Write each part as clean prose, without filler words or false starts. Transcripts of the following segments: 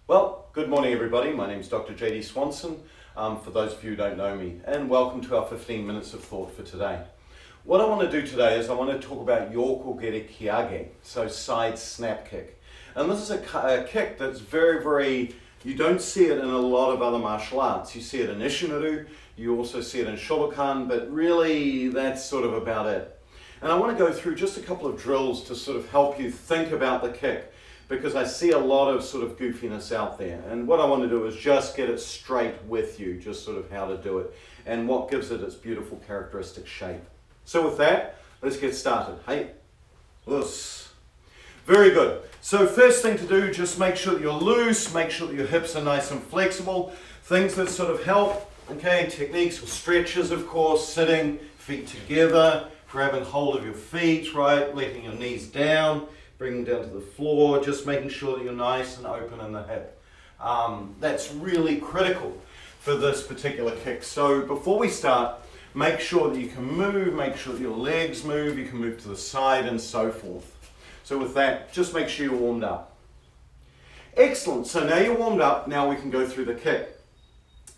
Well, good morning everybody. My name is Dr. JD Swanson, for those of you who don't know me, and welcome to our 15 minutes of thought for today. What I want to do today is I want to talk about Yoko Geri Keage, so side snap kick. And this is a kick that's very, you don't see it in a lot of other martial arts. You see it in Ishinuru, you also see it in Shotokan, but really that's sort of about it. And I want to go through just a couple of drills to sort of help you think about the kick, because I see a lot of sort of goofiness out there. And what I want to do is just get it straight with you, just sort of how to do it and what gives it its beautiful characteristic shape. So with that, let's get started. Hey, loose. Very good. So first thing to do, just make sure that you're loose, make sure that your hips are nice and flexible. Things that sort of help, okay, techniques or stretches, of course, sitting, feet together, grabbing hold of your feet, right, letting your knees down, bringing down to the floor, just making sure that you're nice and open in the hip. That's really critical for this particular kick. So before we start, make sure that you can move, make sure that your legs move, you can move to the side and so forth. So with that, just make sure you're warmed up. Excellent, so now you're warmed up, now we can go through the kick.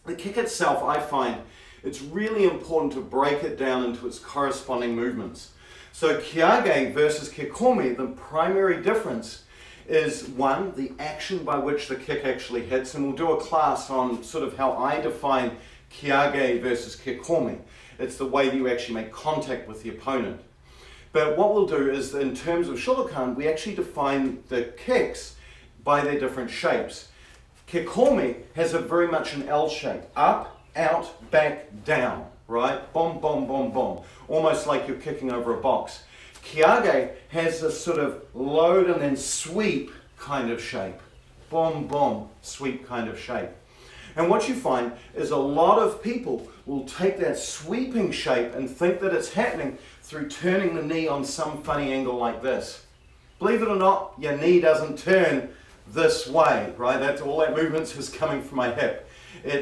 The kick itself, I find, it's really important to break it down into its corresponding movements. So Keage versus Kikomi, the primary difference is one, the action by which the kick actually hits, and we'll do a class on sort of how I define Keage versus Kikomi. It's the way that you actually make contact with the opponent. But what we'll do is, in terms of Shotokan, we actually define the kicks by their different shapes. Kikomi has a very much an L shape, up, out, back, down. Right? Boom, boom, boom, boom. Almost like you're kicking over a box. Keage has this sort of load and then sweep kind of shape. Boom, boom, sweep kind of shape. And what you find is a lot of people will take that sweeping shape and think that it's happening through turning the knee on some funny angle like this. Believe it or not, your knee doesn't turn this way, right? That's all that movement is coming from my hip.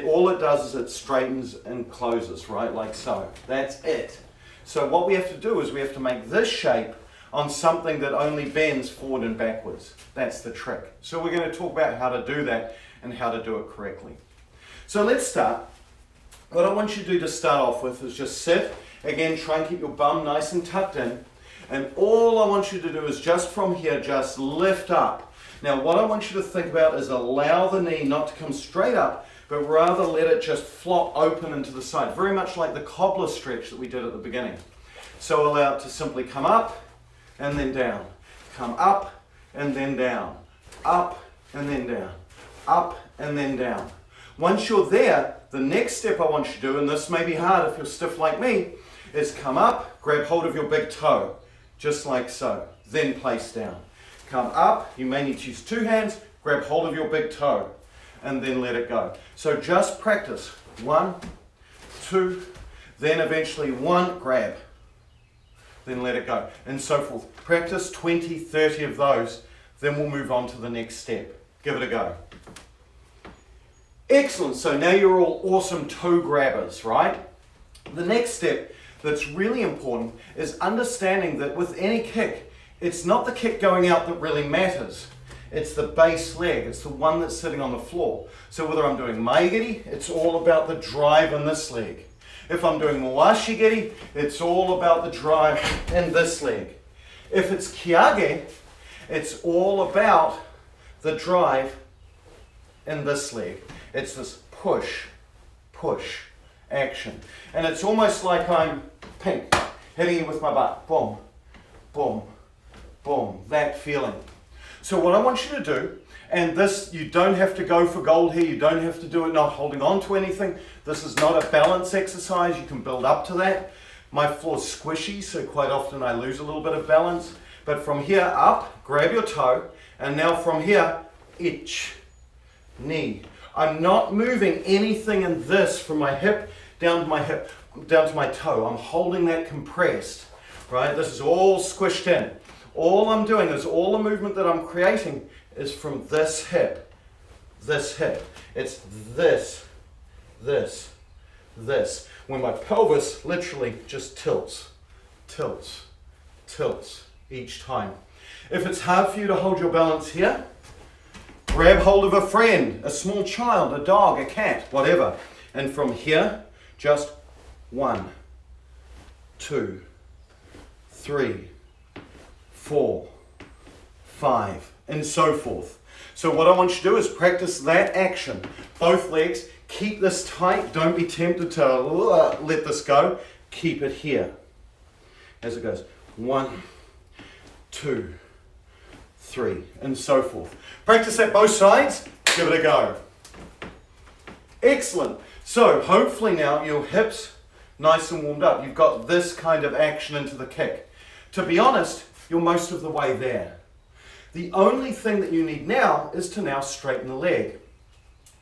All it does is it straightens and closes, right, like so. That's it. So what we have to do is we have to make this shape on something that only bends forward and backwards. That's the trick. So we're going to talk about how to do that and how to do it correctly. So let's start. What I want you to do to start off with is just sit. Again, try and keep your bum nice and tucked in. And all I want you to do is just from here, just lift up. Now what I want you to think about is allow the knee not to come straight up, but rather let it just flop open into the side, very much like the cobbler stretch that we did at the beginning. So allow it to simply come up and then down, come up and then down, up and then down, up and then down. Once you're there, the next step I want you to do, and this may be hard if you're stiff like me, is come up, grab hold of your big toe, just like so, then place down. Come up, you may need to use two hands, grab hold of your big toe, and then let it go. So just practice. 1, 2, then eventually 1, grab, then let it go, and so forth. Practice 20, 30 of those, then we'll move on to the next step. Give it a go. Excellent, so now you're all awesome toe grabbers, right? The next step that's really important is understanding that with any kick, it's not the kick going out that really matters. It's the base leg, it's the one that's sitting on the floor. So whether I'm doing maigiri, it's all about the drive in this leg. If I'm doing mawashigiri, it's all about the drive in this leg. If it's keage, it's all about the drive in this leg. It's this push, push, action. And it's almost like I'm pink, hitting you with my butt. Boom, boom, boom, that feeling. So what I want you to do, and this, you don't have to go for gold here, you don't have to do it not holding on to anything. This is not a balance exercise, you can build up to that. My floor's squishy, so quite often I lose a little bit of balance. But from here up, grab your toe, and now from here, itch, knee. I'm not moving anything in this from my hip, down to my toe. I'm holding that compressed, right? This is all squished in. All I'm doing is all the movement that I'm creating is from this hip, this hip. It's this, this, this. When my pelvis literally just tilts, tilts, tilts each time. If it's hard for you to hold your balance here, grab hold of a friend, a small child, a dog, a cat, whatever. And from here, just 1, 2, 3, 4, 5, and so forth. So what I want you to do is practice that action. Both legs, keep this tight. Don't be tempted to let this go. Keep it here. As it goes, 1, 2, 3, and so forth. Practice that both sides. Give it a go. Excellent. So hopefully now your hips nice and warmed up. You've got this kind of action into the kick. To be honest, you're most of the way there. The only thing that you need now is to now straighten the leg.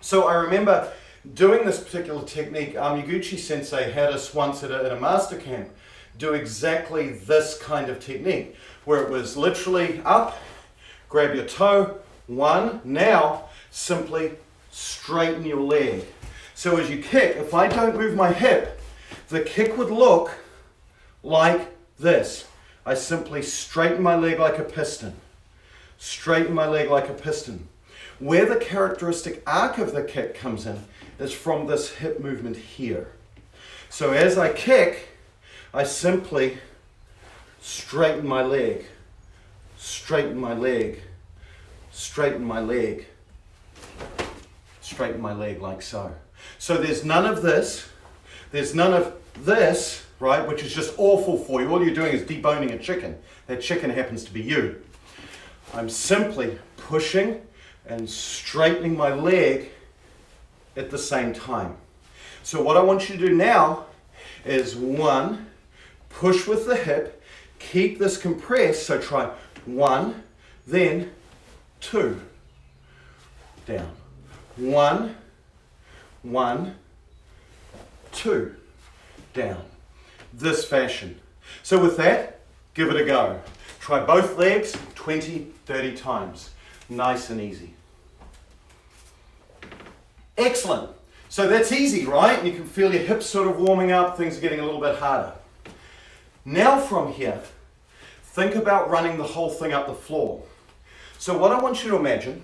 So I remember doing this particular technique. Yaguchi sensei had us once at a master camp do exactly this kind of technique, where it was literally up, grab your toe, 1, now simply straighten your leg. So as you kick, if I don't move my hip, the kick would look like this. I simply straighten my leg like a piston. Straighten my leg like a piston. Where the characteristic arc of the kick comes in is from this hip movement here. So as I kick, I simply straighten my leg, straighten my leg, straighten my leg, straighten my leg like so. So there's none of this, there's none of this, right, which is just awful for you. All you're doing is deboning a chicken. That chicken happens to be you. I'm simply pushing and straightening my leg at the same time. So what I want you to do now is 1, push with the hip, keep this compressed, so try 1, then 2, down, 1, 1, 2, down, this fashion. So with that, give it a go. Try both legs 20, 30 times. Nice and easy. Excellent. So that's easy, right? You can feel your hips sort of warming up, things are getting a little bit harder. Now from here, think about running the whole thing up the floor. So what I want you to imagine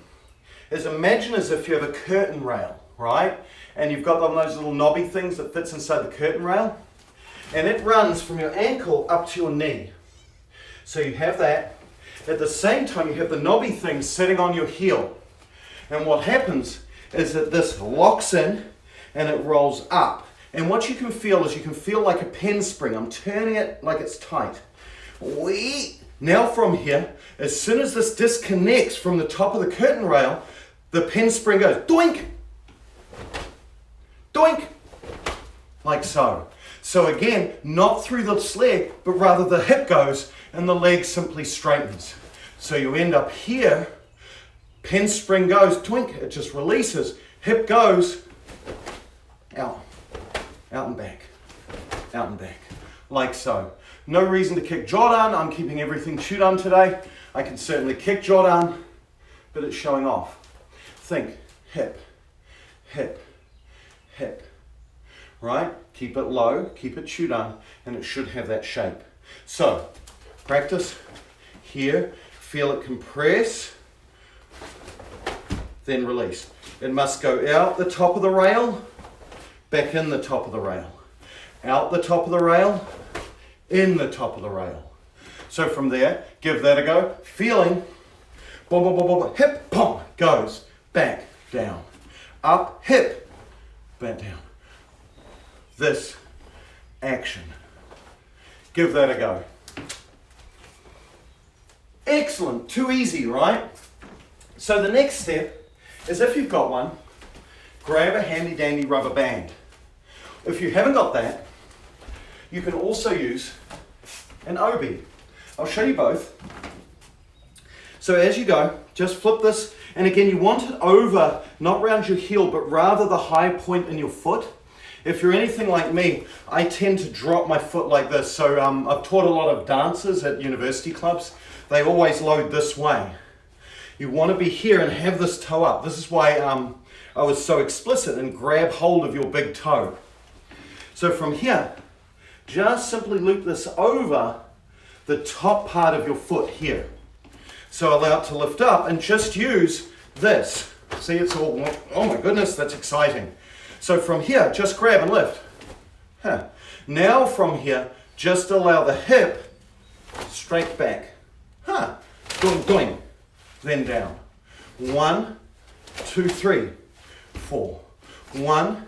is imagine as if you have a curtain rail, right? And you've got one of those little knobby things that fits inside the curtain rail. And it runs from your ankle up to your knee. So you have that. At the same time, you have the knobby thing sitting on your heel. And what happens is that this locks in and it rolls up. And what you can feel is you can feel like a pen spring. I'm turning it like it's tight. Now from here, as soon as this disconnects from the top of the curtain rail, the pen spring goes doink, doink, like so. So again, not through this leg, but rather the hip goes and the leg simply straightens. So you end up here, pen spring goes, twink, it just releases, hip goes, out, out and back, like so. No reason to kick Jordan, I'm keeping everything Chudan today. I can certainly kick Jordan, but it's showing off. Think, hip, hip, hip, right? Keep it low, keep it Chudan, and it should have that shape. So, practice here, feel it compress, then release. It must go out the top of the rail, back in the top of the rail. Out the top of the rail, in the top of the rail. So from there, give that a go. Feeling, boom, boom, boom, boom, hip, boom, goes, back, down. Up, hip, back, down. This action. Give that a go. Excellent, too easy, right? So the next step is if you've got one, grab a handy dandy rubber band. If you haven't got that, you can also use an obi. I'll show you both. So as you go, just flip this, and again you want it over, not round your heel, but rather the high point in your foot. If you're anything like me, I tend to drop my foot like this. So I've taught a lot of dancers at university clubs. They always load this way. You want to be here and have this toe up. This is why I was so explicit and grab hold of your big toe. So from here, just simply loop this over the top part of your foot here. So allow it to lift up and just use this. See, it's all, oh my goodness, that's exciting. So from here, just grab and lift. Now from here, just allow the hip straight back. Doing, doing. Then down. 1, 2, 3, 4. 1,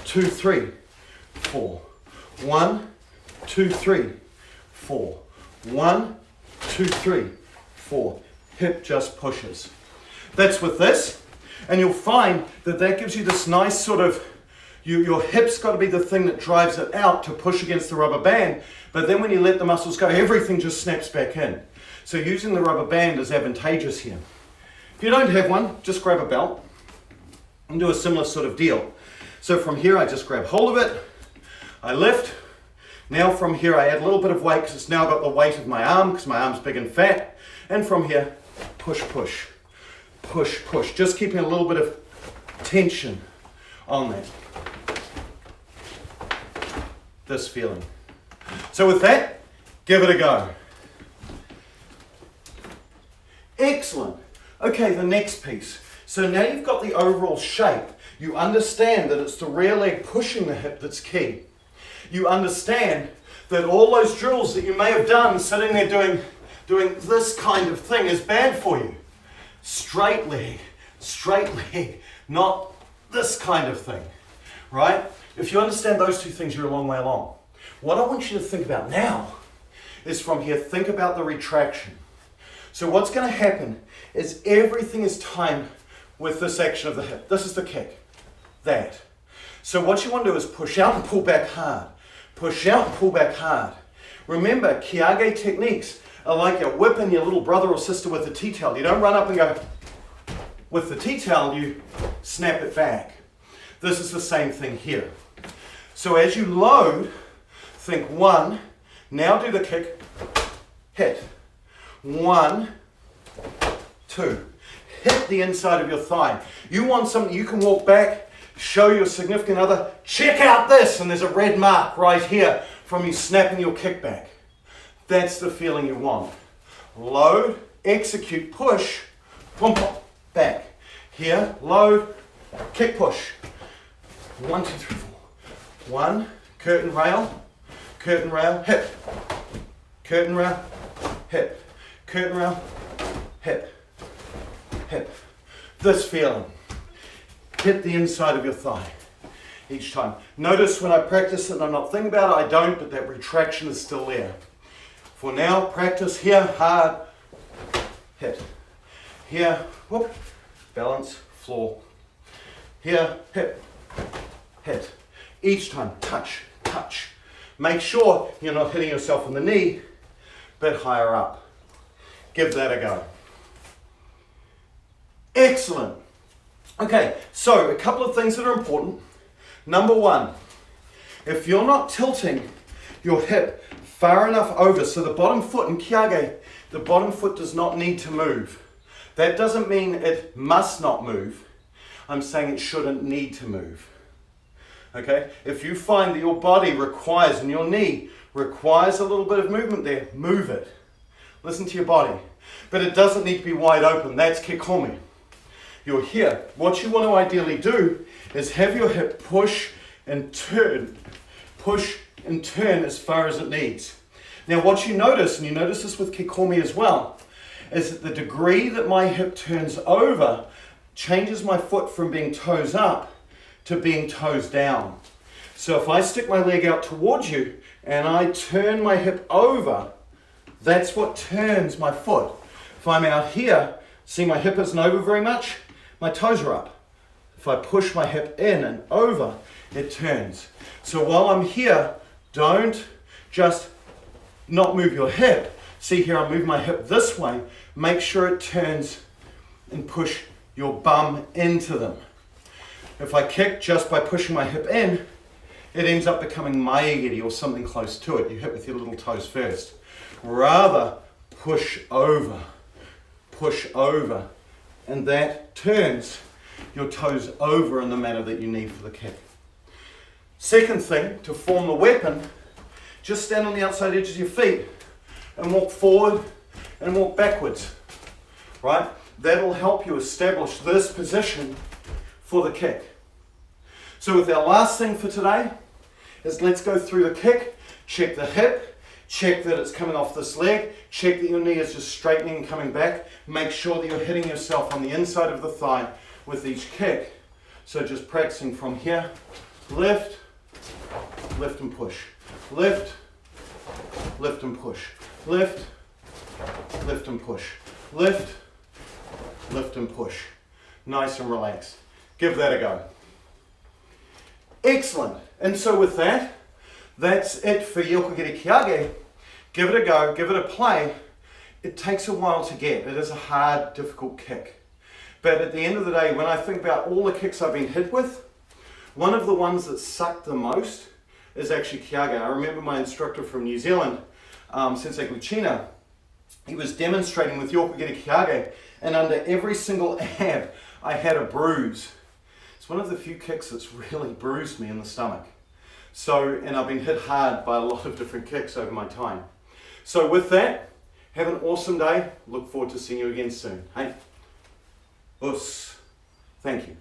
2, 3, 4. 1, 2, 3, 4. 1, 2, 3, 4. Hip just pushes. That's with this, and you'll find that that gives you this nice sort of, your hip's got to be the thing that drives it out to push against the rubber band, but then when you let the muscles go, everything just snaps back in. So using the rubber band is advantageous here. If you don't have one, just grab a belt and do a similar sort of deal. So from here, I just grab hold of it, I lift. Now from here, I add a little bit of weight because it's now got the weight of my arm because my arm's big and fat. And from here, push, push, push, push. Just keeping a little bit of tension on that. This feeling. So with that, give it a go. Excellent. Okay, the next piece. So now you've got the overall shape. You understand that it's the rear leg pushing the hip that's key. You understand that all those drills that you may have done sitting there doing this kind of thing is bad for you. Straight leg, not this kind of thing, right? If you understand those two things, you're a long way along. What I want you to think about now is from here, think about the retraction. So what's going to happen is everything is timed with this action of the hip. This is the kick, that. So what you want to do is push out and pull back hard. Push out and pull back hard. Remember, Keage techniques are like you're whipping your little brother or sister with a tea towel. You don't run up and go with the tea towel, you snap it back. This is the same thing here. So as you load, think 1, now do the kick, hit. 1, 2. Hit the inside of your thigh. You want something you can walk back, show your significant other, check out this, and there's a red mark right here from you snapping your kick back. That's the feeling you want. Load, execute, push, boom, boom, back. Here, load, kick, push. 1, 2, 3, 4. 1, curtain rail, hip. Curtain rail, hip. Curtain rail, hip. Hip. This feeling. Hit the inside of your thigh each time. Notice when I practice it and I'm not thinking about it, I don't, but that retraction is still there. For now, practice here, hard, hit. Here, whoop, balance, floor. Here, hip, hit. Each time, touch, touch. Make sure you're not hitting yourself in the knee, but higher up. Give that a go. Excellent. Okay, so a couple of things that are important. Number 1, if you're not tilting your hip far enough over, so the bottom foot in Keage, the bottom foot does not need to move. That doesn't mean it must not move. I'm saying it shouldn't need to move. Okay, if you find that your body requires, and your knee requires a little bit of movement there, move it. Listen to your body. But it doesn't need to be wide open. That's kikomi. You're here. What you want to ideally do is have your hip push and turn as far as it needs. Now what you notice, and you notice this with kikomi as well, is that the degree that my hip turns over changes my foot from being toes up to being toes down. So if I stick my leg out towards you and I turn my hip over, that's what turns my foot. If I'm out here, see my hip isn't over very much, my toes are up. If I push my hip in and over, it turns. So while I'm here, don't just not move your hip. See here, I'm moving my hip this way. Make sure it turns and push your bum into them. If I kick just by pushing my hip in, it ends up becoming maegiri or something close to it. You hit with your little toes first. Rather, push over, and that turns your toes over in the manner that you need for the kick. Second thing, to form the weapon, just stand on the outside edges of your feet and walk forward and walk backwards, right? That'll help you establish this position for the kick. So with our last thing for today is let's go through the kick, check the hip, check that it's coming off this leg, check that your knee is just straightening and coming back, make sure that you're hitting yourself on the inside of the thigh with each kick. So just practicing from here, lift, lift and push, lift, lift and push, lift, lift and push, lift, lift and push. Nice and relaxed. Give that a go. Excellent. And so with that, that's it for Yoko Geri Keage. Give it a go, give it a play. It takes a while to get. It is a hard, difficult kick. But at the end of the day, when I think about all the kicks I've been hit with, one of the ones that sucked the most is actually Keage. I remember my instructor from New Zealand, Sensei Guchina, he was demonstrating with Yoko Geri Keage, and under every single ab, I had a bruise. It's one of the few kicks that's really bruised me in the stomach. So, and I've been hit hard by a lot of different kicks over my time. So with that, have an awesome day. Look forward to seeing you again soon. Hey, us. Thank you.